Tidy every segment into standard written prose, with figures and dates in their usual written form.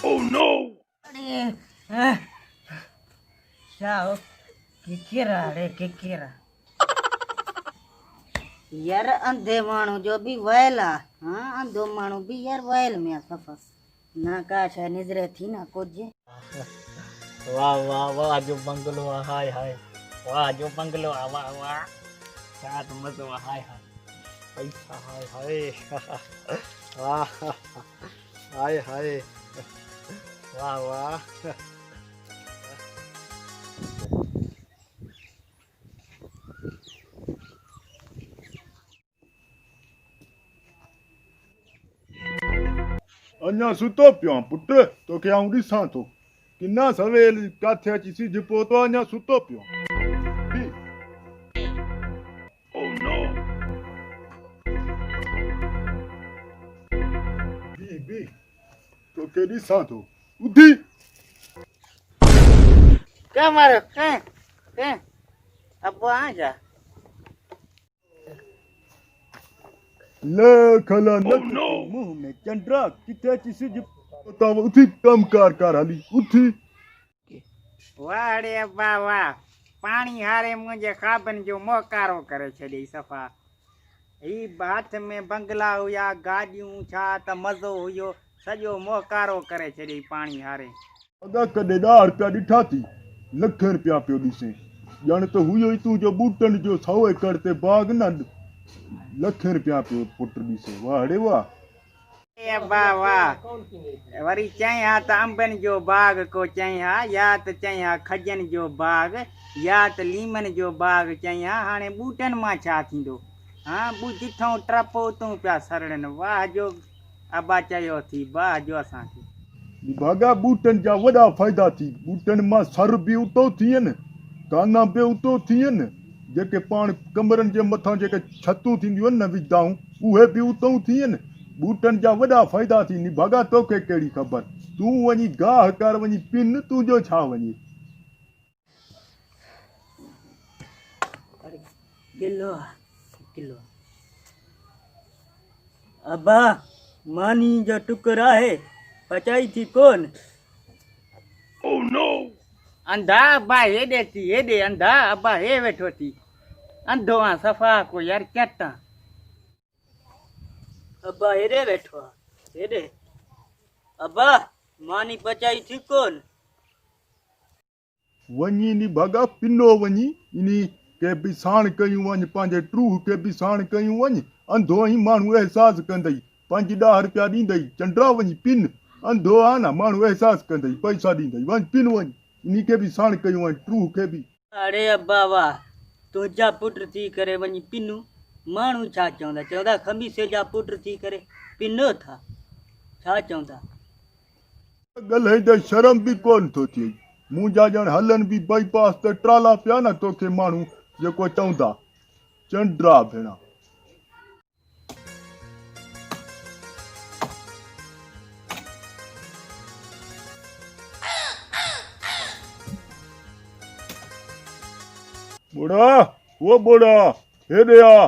Oh no! अरे हाँ, sao किकेरा रे किकेरा यार अंधे मानो जो भी वैला हाँ अंधो मानो भी यार वैल में सफा ना काश है निजरे थी ना कुछ वाह वाह वाह जो बंगलो हाय हाय वाह जो बंगलो वाह वाह क्या तो मजा हाय हाय पैसा हाय हाय वाह हाय हाय वाह वाह अञा सुतो पियो पुट तोखे आऊं ॾिसां थो किना सवेल किथे अची सिज पहुतो अञा सुतो पियो बी Oh no! बी तोखे ॾिसां थो उथी क्या मारो हैं अब आ जा लखला मुंह में चंद्रा किथे अची सिज पहुता उथी कमकार कर हली उथी वाह रे अब्बा वाह पानी हारे मुझे खाबन जो मोकारो करे छॾी सफ़ा ही हाथ में बंगला हुया गाॾियूं छा त मज़ो हुयो सॼो मोकारो करे छॾी पाणी हारे अॻा कॾहिं 10 रुपया ॾिठा थी लख रुपया पियो ॾिसे ॼण त हुयो ई तूं जो बूटनि जो 100 एकड़ ते बाग न लख रुपया पियो पुट ॾिसे वाह रे वाह ए अब्बा वाह वरी चई हा त अंबनि जो बाग को चई हा या त चई हा खजनि जो बाग या त लीमनि जो बाग चई हा हाणे ॿूटनि मां छा थींदो हा जिथो टपो तूं पिया सरड़नि वाह जो अब्बा चयो थी वाह जो असांखे भागा बूटनि जा वॾा फ़ाइदा थी बूटनि मां सर बि उतो थियनि काना बि उतो थियनि जेके पाण कमरनि जे मथां जेके छतूं थींदियूं आहिनि न विझदाऊं उहे बि उतो थियनि बूटनि जा वॾा फ़ाइदा थी भागा तोखे कहिड़ी ख़बर तूं वञी गाह कर वञी पिन तुंहिंजो छा वञे किलो किलो अब्बा मानी जो टुकड़ा है पचाई थी कौन Oh no! अंधा अब्बा हेॾे थी हेॾे अंधा अब्बा हे वेठो थी अंधो आ सफ़ा को यार चट अब्बा हेरे बैठो हेरे अब्बा मानी पचाई थी कौन वञी नी भागा पिनो वञी इनी के बि साण कयूं वञ पंहिंजे ट्रूह के बि साण कयूं वञ अंधो ई माण्हू एहसास कंदई 5-10 रुपया ॾींदई चंड्रा वञी पिन अंधो आ न माण्हू एहसास कंदई पैसा ॾींदई वञ पिन वञ इनी के बि साण कयूं वञ ट्रूह के बि अरे अब्बा वाह तुझा पुट थी करे वञी पिनू माण्हू छा चवंदा चवंदा खमीसे जा पुट थी करे पिनो था छा चवंदा ॻाल्हाए त शर्म बि कोन थो थिए मुंहिंजा ॼण हलनि बि बाईपास ते ट्राला पिया न तोखे माण्हू जेको चवंदा चंड्रा भेणा बुढ़ा वो बुढ़ा हेॾे आ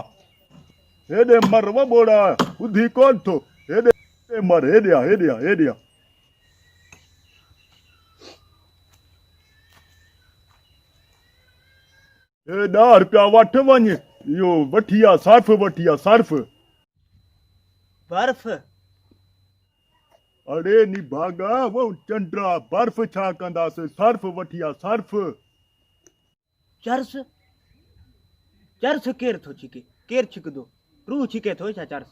हेॾे मर वो बुढ़ा ॿुधी कोन थो हेॾे मर हेॾे आ हेॾे आ हे 10 रुपया वठ वञ इहो वठी आ सर्फ वठी आ सर्फ बर्फ अरे नी भागा वो चंड्रा बर्फ छा कंदासीं सर्फ वठी आ सर्फ चर्स चर्स केर थो छिके केर छिकदो रू छिके थो छा चर्स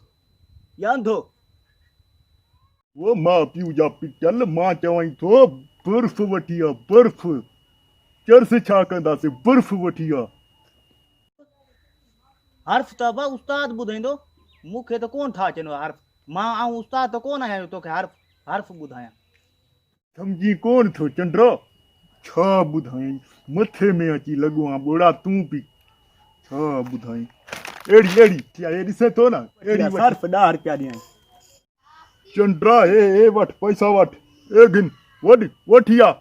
या अंधो वो मां पीउ जा पिटल मां चवई थो बर्फ वठी आ बर्फ चर्स छा कंदासीं बर्फ वठी आ हर्फ त अब्बा उस्ताद ॿुधाईंदो मूंखे त कोन था अचनि हर्फ मां ऐं उस्ताद त कोन आहियां तोखे हर्फ हर्फ ॿुधायां समझी कोन थो चंड्रा छा ॿुधाई मथे में अची लॻो आ ॿोड़ा तूं बि छा ॿुधाई अहिड़ी हे ॾिसे थो न अहिड़ी सर्फ 10 रुपया ॾियनि चंड्रा हे वठ पैसा वठ ए गिन वठी आ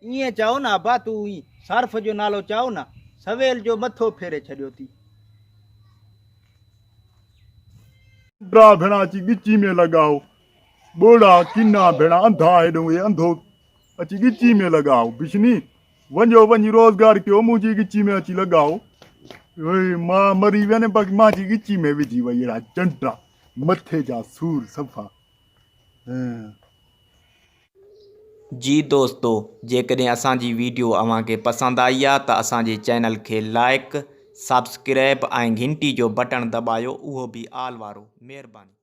ईअं चओ न अब्बा तूं ई सर्फ जो नालो चओ न सवेल जो मथो फेरे छॾियो थी चंड्रा भेणा अची ॻिची में लॻाओ बोड़ा किन्ना भेड़ा अंधा हेॾो हे अंधो अची गिची में लॻाओ बिशनी वञो वञी रोज़गार कयो मुंहिंजी गिची में अची लॻाओ मां मरी वियमि बाक़ी मां जी गिची में विझी वई अहिड़ा चंडा मथे जा सूर सफ़ा जी दोस्तों जेकॾहिं असांजी वीडियो अव्हांखे पसंदि आई आहे त असांजे चैनल खे लाइक सब्सक्राइब ऐं घंटी जो बटण दॿायो उहो बि आल वारो महिरबानी।